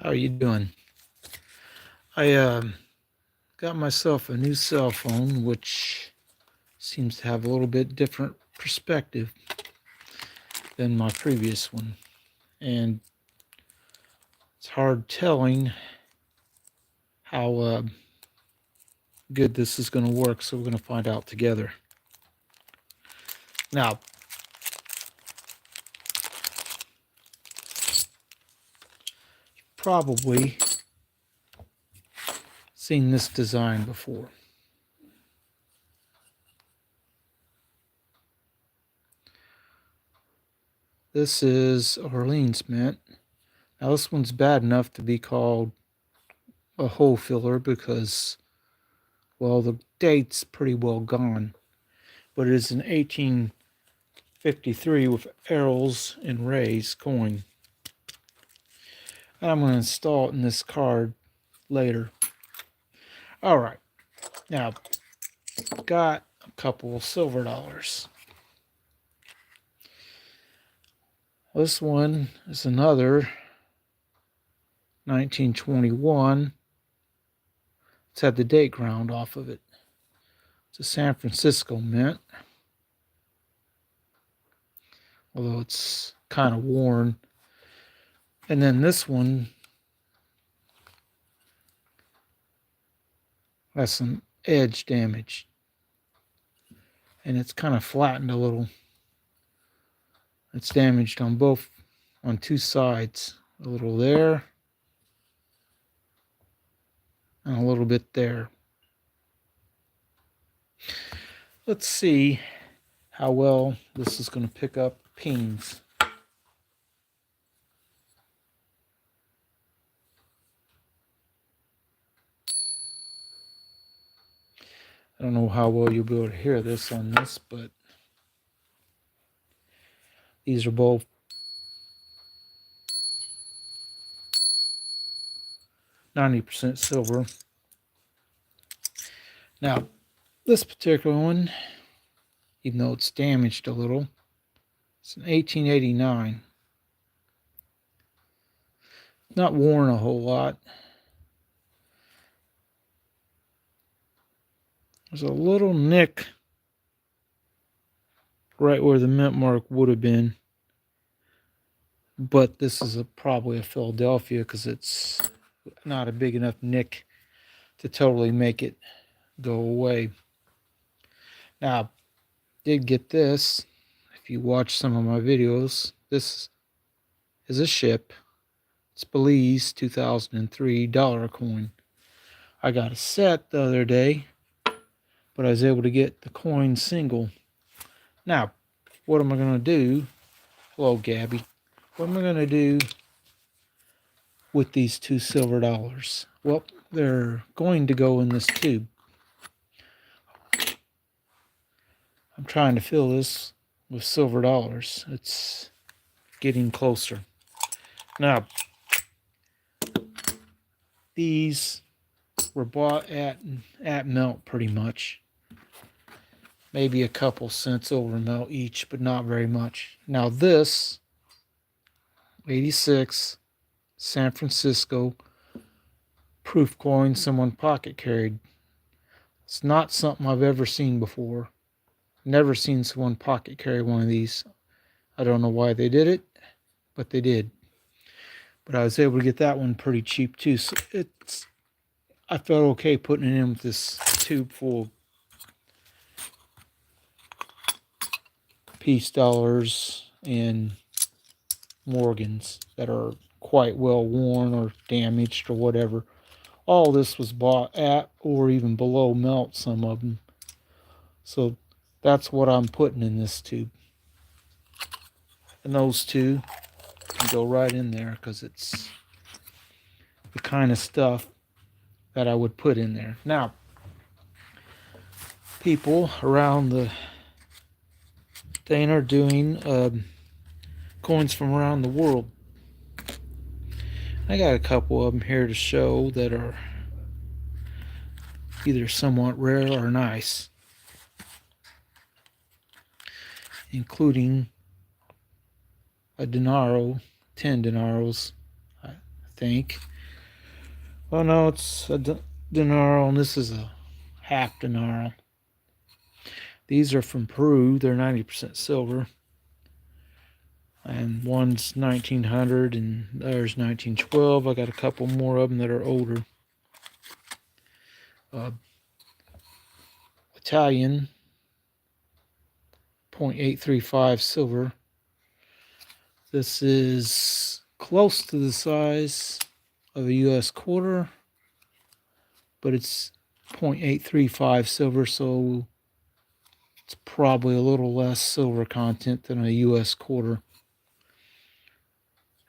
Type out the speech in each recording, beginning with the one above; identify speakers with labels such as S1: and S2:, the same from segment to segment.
S1: How you doing? I got myself a new cell phone, which seems to have a little bit different perspective than my previous one, and it's hard telling how good this is going to work. So we're going to find out together. Now, probably seen this design before. This is Orleans mint. Now this one's bad enough to be called a hole filler because, well, the date's pretty well gone, but it is an 1853 with arrows and rays coin. I'm going to install it in this card later. All right, now got a couple of silver dollars. This one is another 1921. It's had the date ground off of it. It's a San Francisco mint, although it's kind of worn. And then this one has some edge damage, and it's kind of flattened a little. It's damaged on two sides, a little there and a little bit there. Let's see how well this is going to pick up pings. I don't know how well you'll be able to hear this on this, but these are both %90 silver. Now, this particular one, even though it's damaged a little, it's an 1889. Not worn a whole lot. There's a little nick right where the mint mark would have been, but this is probably a Philadelphia because it's not a big enough nick to totally make it go away. Now, did get this. If you watch some of my videos, this is a ship. It's Belize 2003 dollar coin. I got a set the other day, but I was able to get the coin single. Now, what am I going to do? Hello, Gabby. What am I going to do with these two silver dollars? Well, they're going to go in this tube. I'm trying to fill this with silver dollars. It's getting closer. Now, these were bought at melt pretty much. Maybe a couple cents over melt each, but not very much. Now this 86 San Francisco proof coin someone pocket carried. It's not something I've ever seen before. Never seen someone pocket carry one of these. I don't know why they did it, but they did. But I was able to get that one pretty cheap too. So I felt okay putting it in with this tube full of peace dollars and Morgans that are quite well worn or damaged or whatever. All this was bought at or even below melt, some of them. So that's what I'm putting in this tube. And those two can go right in there because it's the kind of stuff that I would put in there. Now, people around the thing are doing coins from around the world. I got a couple of them here to show that are either somewhat rare or nice, including a denaro, 10 denaros, I think, Oh no, it's a dinar, and this is a half dinar. These are from Peru. They're 90% silver. And one's 1900 and there's 1912. I got a couple more of them that are older. Italian, 0.835 silver. This is close to the size of a US quarter, but it's 0.835 silver, so it's probably a little less silver content than a US quarter.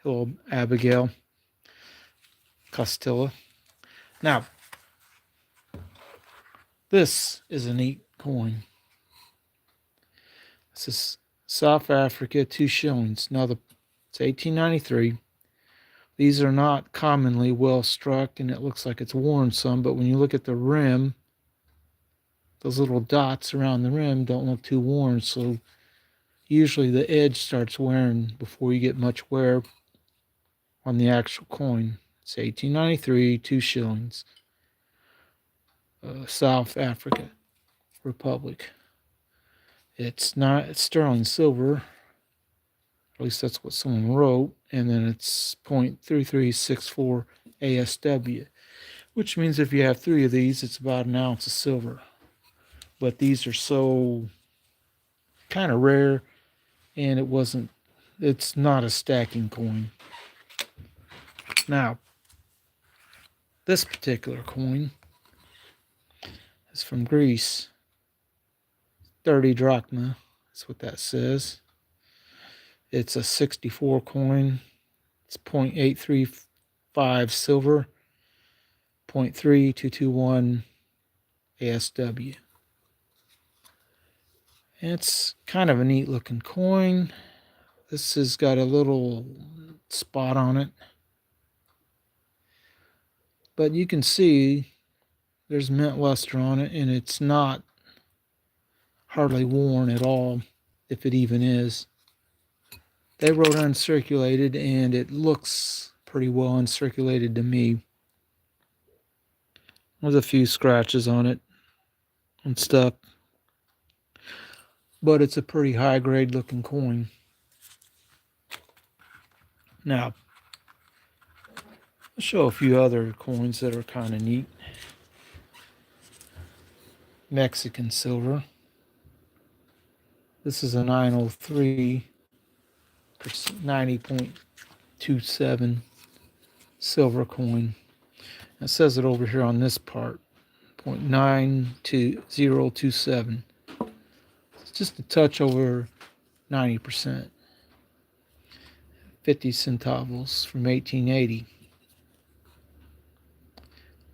S1: Hello, Abigail Costilla. Now, this is a neat coin. This is South Africa, 2 shillings. Now, it's 1893. These are not commonly well struck, and it looks like it's worn some, but when you look at the rim, those little dots around the rim don't look too worn, so usually the edge starts wearing before you get much wear on the actual coin. It's 1893, 2 shillings. South Africa Republic. It's sterling silver, at least that's what someone wrote, and then it's 0.3364 ASW, which means if you have 3 of these, it's about an ounce of silver. But these are so kind of rare, and it's not a stacking coin. Now, this particular coin is from Greece. 30 drachma, that's what that says. It's a 64 coin. It's 0.835 silver, 0.3221 ASW. And it's kind of a neat looking coin. This has got a little spot on it. But you can see there's mint luster on it, and it's not hardly worn at all, if it even is. They wrote uncirculated, and it looks pretty well uncirculated to me. There's a few scratches on it and stuff, but it's a pretty high grade looking coin. Now, I'll show a few other coins that are kind of neat. Mexican silver. This is a 903, 90.27 silver coin. It says it over here on this part, 0.92027. It's just a touch over 90%. 50 centavos from 1880.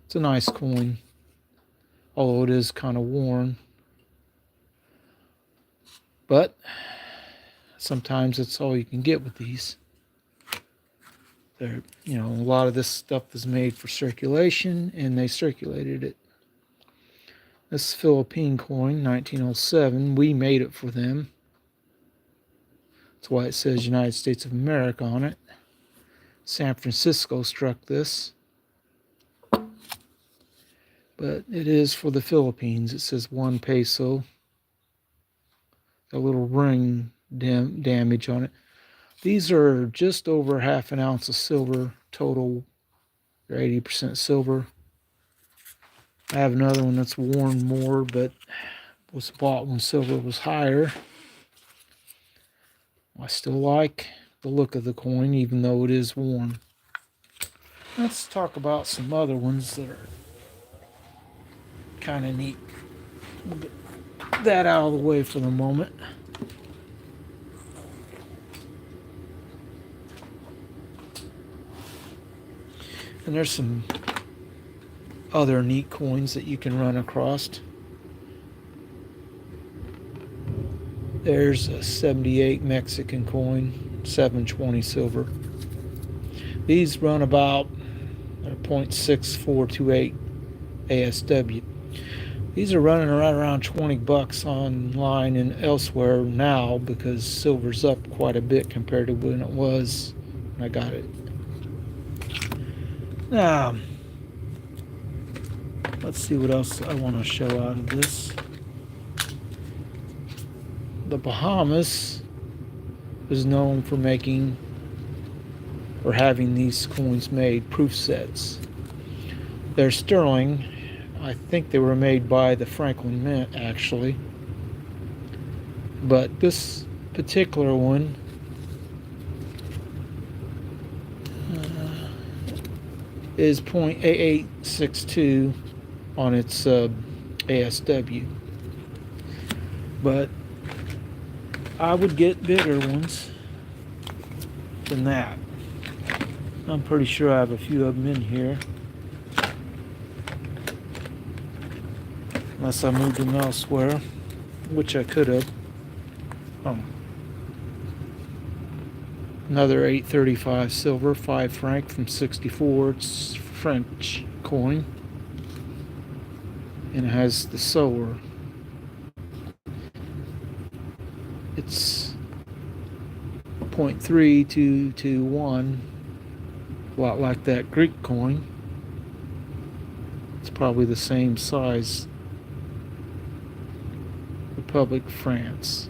S1: It's a nice coin, although it is kind of worn. But sometimes it's all you can get with these. A lot of this stuff is made for circulation, and they circulated it. This Philippine coin, 1907. We made it for them. That's why it says United States of America on it. San Francisco struck this. But it is for the Philippines. It says 1 peso. A little ring damage on it. These are just over half an ounce of silver total. They're 80% silver. I have another one that's worn more, but was bought when silver was higher. I still like the look of the coin, even though it is worn. Let's talk about some other ones that are kind of neat. We'll get that out of the way for the moment. And there's some other neat coins that you can run across. There's a 78 Mexican coin, 720 silver. These run about 0.6428 ASW. These are running right around 20 bucks online and elsewhere now, because silver's up quite a bit compared to when it was when I got it. Now, let's see what else I want to show out of this. The Bahamas is known for making or having these coins made, proof sets. They're sterling. I think they were made by the Franklin Mint, actually. But this particular one is 0.8862 on its ASW. But I would get bigger ones than that. I'm pretty sure I have a few of them in here. Unless I moved them elsewhere, which I could have. Another 835 silver, 5 franc from 64. It's French coin. And it has the solar. It's 0.3221, a lot like that Greek coin. It's probably the same size. Republic, France.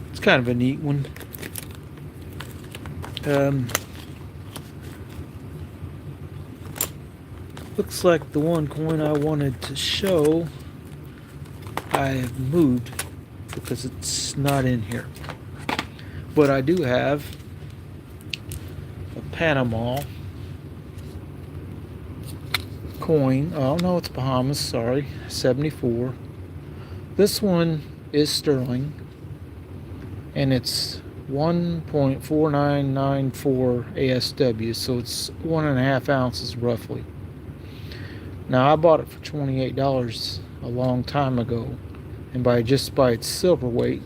S1: It's kind of a neat one. Looks like the one coin I wanted to show I have moved because it's not in here. But I do have a Panama coin. Oh no, it's Bahamas, sorry. 74. This one is sterling and it's 1.4994 ASW, so it's 1.5 ounces roughly. Now I bought it for $28 a long time ago, and by its silver weight,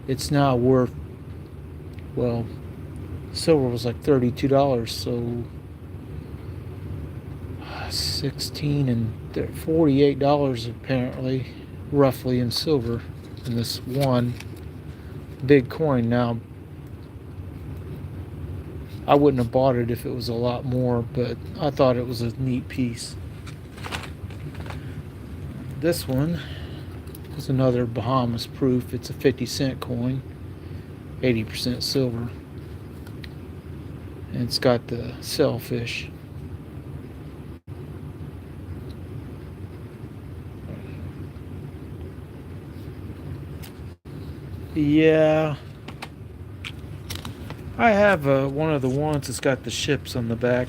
S1: it's now worth, well, silver was like $32, so $16 and $48 apparently, roughly, in silver in this one big coin. Now, I wouldn't have bought it if it was a lot more, but I thought it was a neat piece. This one is another Bahamas proof. It's a 50-cent coin, 80% silver, and it's got the sailfish. Yeah, I have one of the ones that's got the ships on the back,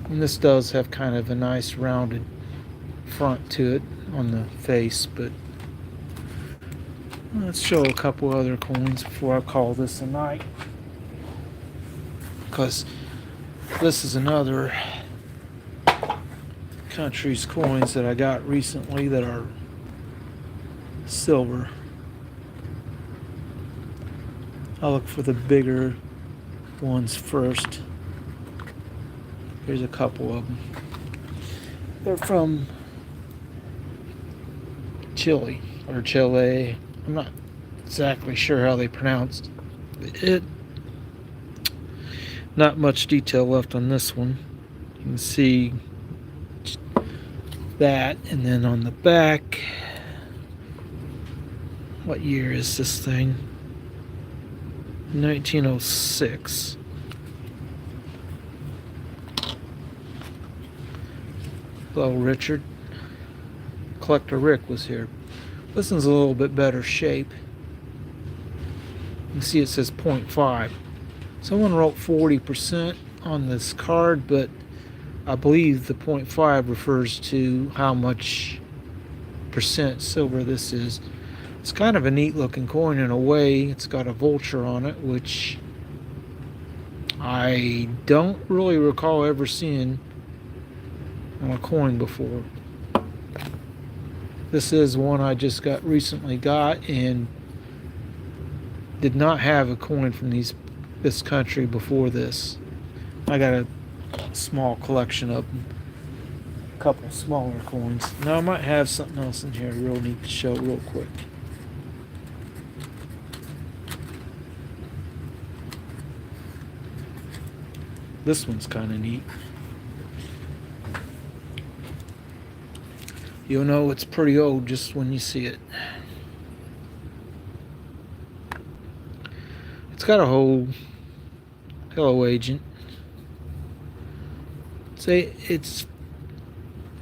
S1: and this does have kind of a nice rounded front to it on the face. But let's show a couple other coins before I call this a night, because this is another country's coins that I got recently that are silver. I'll look for the bigger ones first. Here's a couple of them. They're from Chile or Chile. I'm not exactly sure how they pronounced it. Not much detail left on this one. You can see that, and then on the back, what year is this thing? 1906. Hello, Richard. Collector Rick was here. This one's a little bit better shape. You can see it says 0.5. Someone wrote 40% on this card, but I believe the 0.5 refers to how much percent silver this is. It's kind of a neat looking coin in a way. It's got a vulture on it, which I don't really recall ever seeing on a coin before. This is one I just recently got and did not have a coin from this country before this. I got a small collection of them, a couple smaller coins. Now I might have something else in here real neat to show real quick. This one's kind of neat. You'll know it's pretty old just when you see it. It's got a whole hello agent. Say its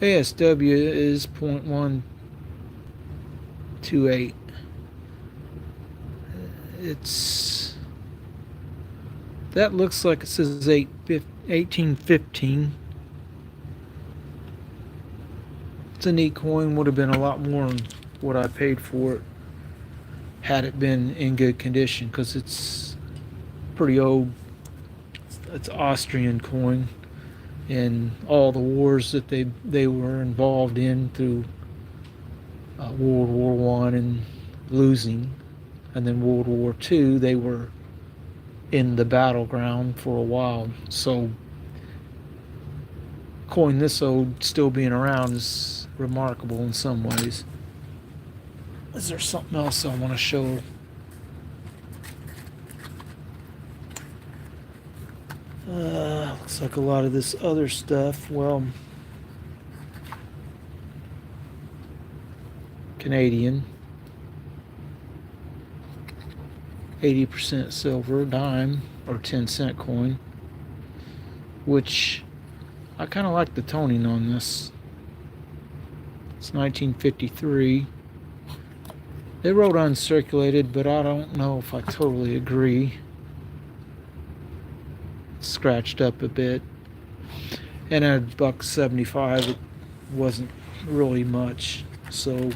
S1: ASW is 0.128. It's that looks like it says 1815. It's a neat coin. Would have been a lot more than what I paid for it had it been in good condition, because it's pretty old. It's Austrian coin, and all the wars that they were involved in through World War One and losing, and then World War Two, they were in the battleground for a while. So coin this old still being around is remarkable in some ways. Is there something else I want to show? Looks like a lot of this other stuff. Well, Canadian, 80% silver, dime or 10-cent coin, which I kind of like the toning on this. It's 1953. They wrote uncirculated, but I don't know if I totally agree. It's scratched up a bit. And at $1.75, it wasn't really much. So,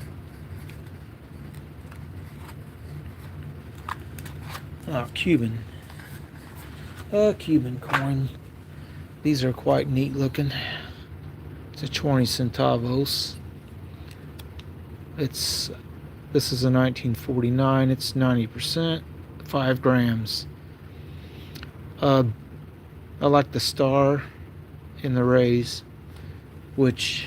S1: Cuban. A Cuban coin. These are quite neat looking. It's a 20 centavos. This is a 1949. It's 90%, 5 grams. I like the star in the rays, which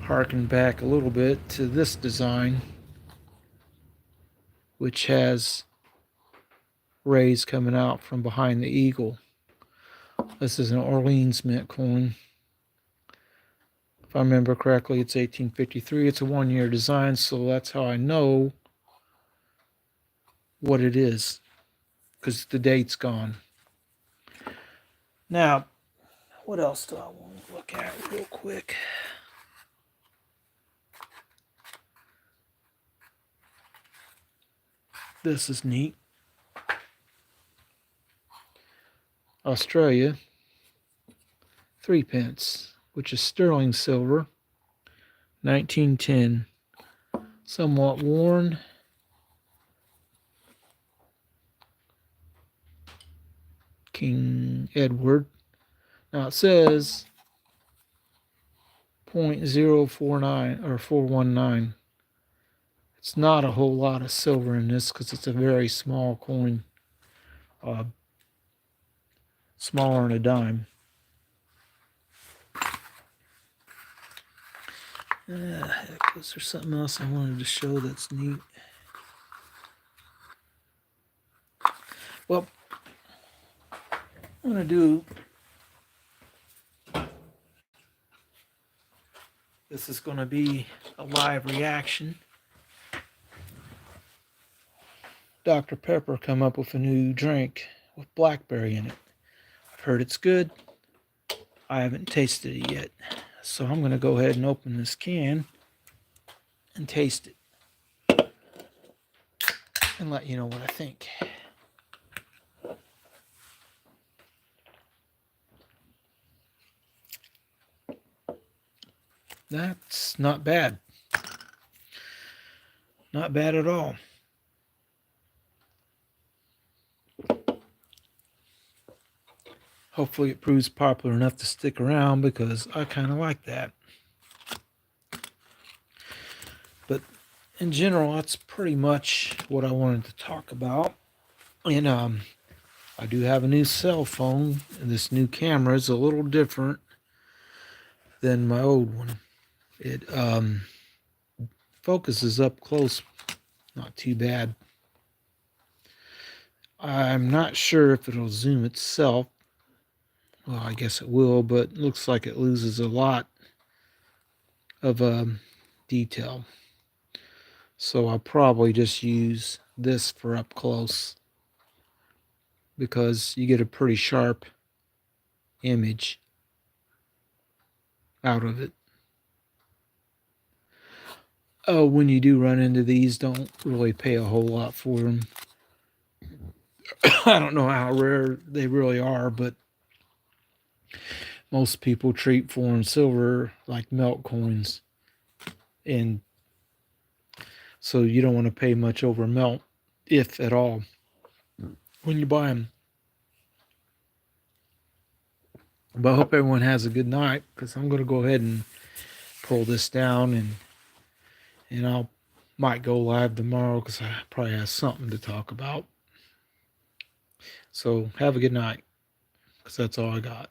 S1: harken back a little bit to this design, which has rays coming out from behind the eagle. This is an Orleans mint coin. If I remember correctly, it's 1853. It's a one-year design, so that's how I know what it is, because the date's gone. Now, what else do I want to look at real quick? This is neat. Australia, 3 pence, which is sterling silver, 1910. Somewhat worn. King Edward. Now it says 0.049 or 419. It's not a whole lot of silver in this because it's a very small coin. Smaller than a dime. Heck, was there something else I wanted to show that's neat? Well, I'm going to do... This is going to be a live reaction. Dr. Pepper come up with a new drink with blackberry in it. I've heard it's good. I haven't tasted it yet. So I'm going to go ahead and open this can and taste it and let you know what I think. That's not bad. Not bad at all. Hopefully it proves popular enough to stick around, because I kind of like that. But in general, that's pretty much what I wanted to talk about. And I do have a new cell phone, and this new camera is a little different than my old one. It focuses up close, not too bad. I'm not sure if it'll zoom itself. Well, I guess it will, but it looks like it loses a lot of detail. So I'll probably just use this for up close because you get a pretty sharp image out of it. Oh, when you do run into these, don't really pay a whole lot for them. I don't know how rare they really are, but most people treat foreign silver like melt coins. And so you don't want to pay much over melt, if at all, when you buy them. But I hope everyone has a good night, because I'm going to go ahead and pull this down, and I'll might go live tomorrow because I probably have something to talk about. So have a good night, because that's all I got.